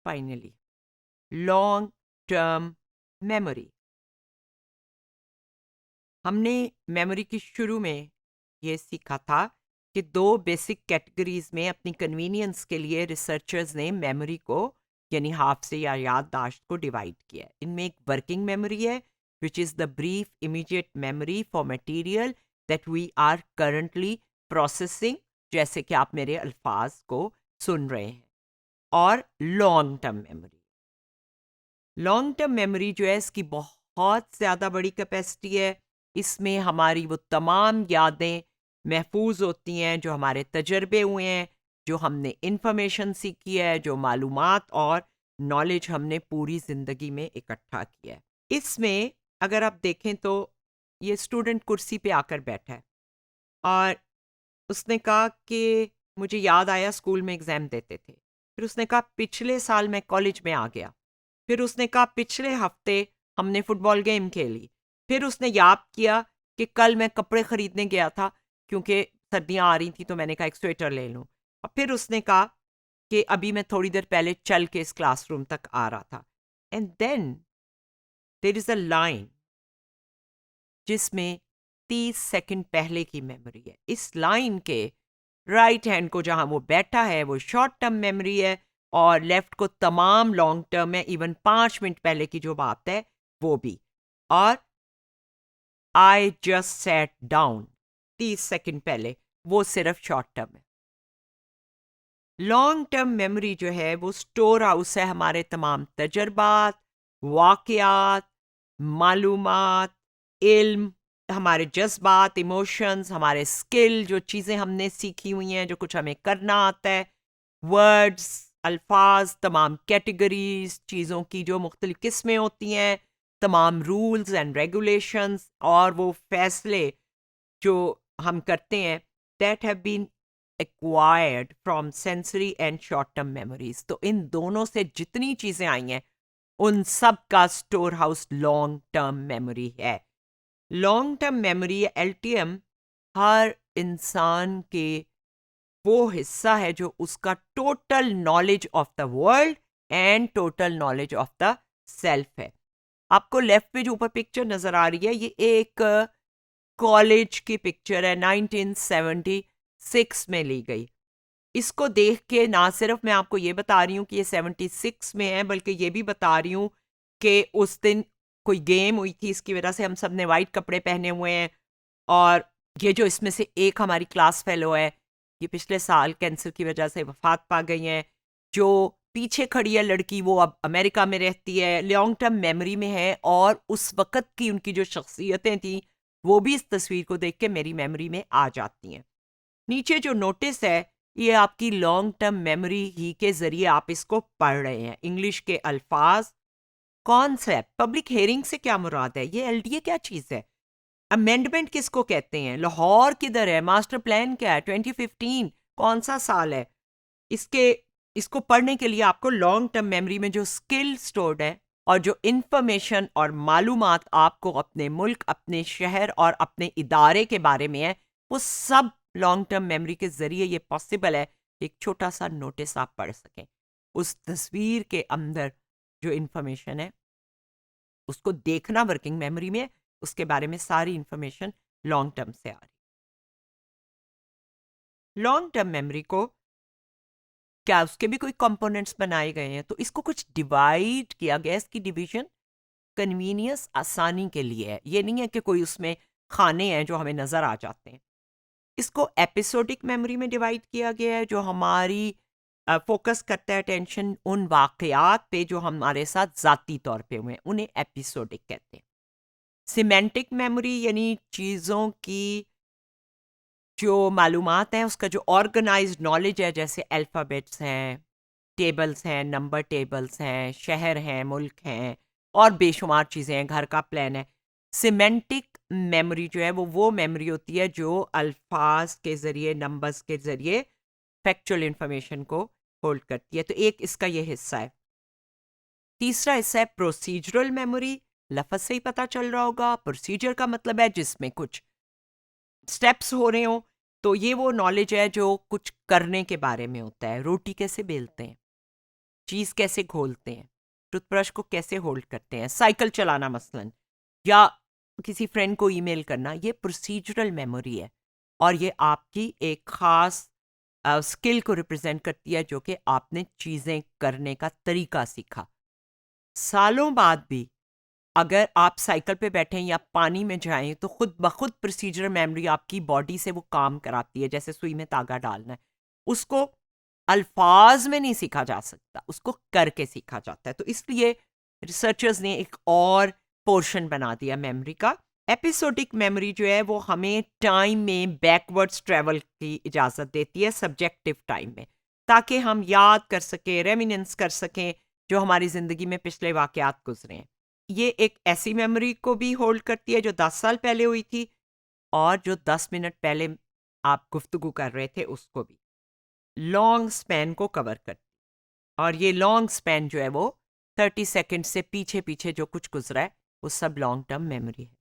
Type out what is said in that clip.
Finally, long term memory. हमने memory की शुरू में ये सीखा था कि दो बेसिक कैटेगरीज में अपनी कन्वीनियंस के लिए रिसर्चर्स ने मेमोरी को यानी हाफ से या याददाश्त को डिवाइड किया है। इनमें एक वर्किंग मेमोरी है which is the brief immediate memory for material that we are currently processing, जैसे कि आप मेरे अल्फाज को सुन रहे हैं। और long term memory, long term memory जो है इसकी बहुत ज़्यादा बड़ी कैपेसिटी है। इसमें हमारी वो तमाम यादें महफूज होती हैं जो हमारे तजर्बे हुए हैं, जो हमने इंफॉर्मेशन सीखी है, जो मालूमात और नॉलेज हमने पूरी ज़िंदगी में इकट्ठा किया है। इसमें अगर आप देखें तो ये स्टूडेंट कुर्सी पे आकर बैठा है और उसने कहा कि मुझे याद आया स्कूल में एग्ज़ाम देते थे। फिर उसने कहा पिछले साल मैं कॉलेज में आ गया। फिर उसने कहा पिछले हफ्ते हमने फुटबॉल गेम खेली। फिर उसने याद किया कि कल मैं कपड़े खरीदने गया था क्योंकि सर्दियां आ रही थी तो मैंने कहा एक स्वेटर ले लूं। और फिर उसने कहा कि अभी मैं थोड़ी देर पहले चल के इस क्लासरूम तक आ रहा था। And then there is a line जिसमें 30 सेकंड पहले की मेमोरी है। इस लाइन के राइट हैंड को जहां वो बैठा है वो शॉर्ट टर्म मेमोरी है और लेफ्ट को तमाम लॉन्ग टर्म है, इवन 5 मिनट पहले की जो बात है वो भी। और I just set down 30 second पहले, वो सिर्फ शॉर्ट टर्म है। लॉन्ग टर्म मेमोरी जो है वो स्टोर हाउस है हमारे तमाम तजर्बात, वाकयात, मालूमात, इल्म, हमारे जज्बात, इमोशंस, हमारे स्किल, जो चीज़ें हमने सीखी हुई हैं, जो कुछ हमें करना आता है, वर्ड्स, अल्फाज, तमाम कैटेगरीज, चीज़ों की जो मुख्तलिफ किस्में होती हैं, तमाम रूल्स एंड रेगुलेशंस और वो फैसले जो हम करते हैं, that have been acquired from sensory and short term memories. तो इन दोनों से जितनी चीज़ें आई हैं उन सब का store house long term memory है। लॉन्ग टर्म मेमोरी या एलटीएम हर इंसान के वो हिस्सा है जो उसका total knowledge of the world and total knowledge of the self है। आपको लेफ्ट पे जो ऊपर पिक्चर नजर आ रही है ये एक कॉलेज की पिक्चर है, 1976 में ली गई। इसको देख के ना सिर्फ मैं आपको ये बता रही हूँ कि ये 76 में है, बल्कि ये भी बता रही हूँ कि उस दिन कोई गेम हुई थी, इसकी वजह से हम सब ने वाइट कपड़े पहने हुए हैं। और ये जो इसमें से एक हमारी क्लास फेलो है, ये पिछले साल कैंसर की वजह से वफात पा गई हैं। जो पीछे खड़ी है लड़की वो अब अमेरिका में रहती है, लॉन्ग टर्म मेमोरी में है और उस वक़्त की उनकी जो शख्सियतें थी वो भी इस तस्वीर को देख के मेरी मेमोरी में आ जाती हैं। नीचे जो नोटिस है ये आपकी लॉन्ग टर्म मेमोरी ही के ज़रिए आप इसको पढ़ रहे हैं। इंग्लिश के अल्फाज, कॉन्सेप्ट, पब्लिक हेयरिंग से क्या मुराद है, ये एलडीए क्या चीज़ है, अमेंडमेंट किसको कहते हैं, लाहौर किधर है, मास्टर प्लान क्या है, 2015 कौन सा साल है। इसके इसको पढ़ने के लिए आपको लॉन्ग टर्म मेमोरी में जो स्किल स्टोर्ड है और जो इंफॉर्मेशन और मालूमात आपको अपने मुल्क, अपने शहर और अपने इदारे के बारे में है, वो सब लॉन्ग टर्म मेमोरी के जरिए ये पॉसिबल है। एक छोटा सा नोटिस आप पढ़ सकें, उस तस्वीर के अंदर जो इंफॉर्मेशन है उसको देखना वर्किंग मेमोरी में, उसके बारे में सारी इंफॉर्मेशन लॉन्ग टर्म से आ रही। लॉन्ग टर्म मेमोरी को क्या उसके भी कोई कंपोनेंट्स बनाए गए हैं, तो इसको कुछ डिवाइड किया गया। इसकी डिवीजन कन्वीनियंस, आसानी के लिए है, ये नहीं है कि कोई उसमें खाने हैं जो हमें नजर आ जाते हैं। इसको एपिसोडिक मेमोरी में डिवाइड किया गया है जो हमारी फोकस करता है अटेंशन उन वाकयात पे जो हमारे साथ जाती तौर पे हुए हैं, उन्हें एपिसोडिक कहते हैं। सिमेंटिक मेमोरी यानी चीज़ों की जो मालूमात हैं उसका जो ऑर्गेनाइज्ड नॉलेज है, जैसे अल्फ़ाबेट्स हैं, टेबल्स हैं, नंबर टेबल्स हैं, शहर हैं, मुल्क हैं और बेशुमार चीज़ें हैं, घर का प्लान है। सिमेंटिक मेमोरी जो है वो मेमोरी होती है जो अल्फाज के ज़रिए, नंबर्स के ज़रिए फैक्चुअल इंफॉर्मेशन को होल्ड करती है। तो एक इसका ये हिस्सा है। तीसरा हिस्सा है प्रोसीजरल मेमोरी। लफ्ज़ से ही पता चल रहा होगा, प्रोसीजर का मतलब है जिसमें कुछ स्टेप्स हो रहे हो। तो ये वो नॉलेज है जो कुछ करने के बारे में होता है। रोटी कैसे बेलते हैं, चीज़ कैसे घोलते हैं, टूथब्रश को कैसे होल्ड करते हैं, साइकिल चलाना मसलन, या किसी फ्रेंड को ईमेल करना, ये प्रोसीजरल मेमोरी है और ये आपकी एक ख़ास स्किल को रिप्रेजेंट करती है जो कि आपने चीज़ें करने का तरीका सीखा। सालों बाद भी अगर आप साइकिल पे बैठें या पानी में जाएं तो खुद ब खुद प्रोसीजरल मेमोरी आपकी बॉडी से वो काम कराती है, जैसे सुई में तागा डालना है। उसको अल्फाज में नहीं सीखा जा सकता, उसको करके सीखा जाता है। तो इसलिए रिसर्चर्स ने एक और पोर्शन बना दिया मेमोरी का। एपिसोडिक मेमोरी जो है वो हमें टाइम में बैकवर्ड्स ट्रैवल की इजाज़त देती है सब्जेक्टिव टाइम में, ताकि हम याद कर सकें, रेमिनेंस कर सकें जो हमारी ज़िंदगी में पिछले वाक़यात गुजरे हैं। ये एक ऐसी मेमोरी को भी होल्ड करती है जो 10 साल पहले हुई थी और जो 10 मिनट पहले आप गुफ्तगू कर रहे थे उसको भी। लॉन्ग स्पैन को कवर करती है और ये लॉन्ग स्पैन जो है वो 30 सेकंड से पीछे-पीछे जो कुछ गुज़रा है वो सब लॉन्ग टर्म मेमोरी है।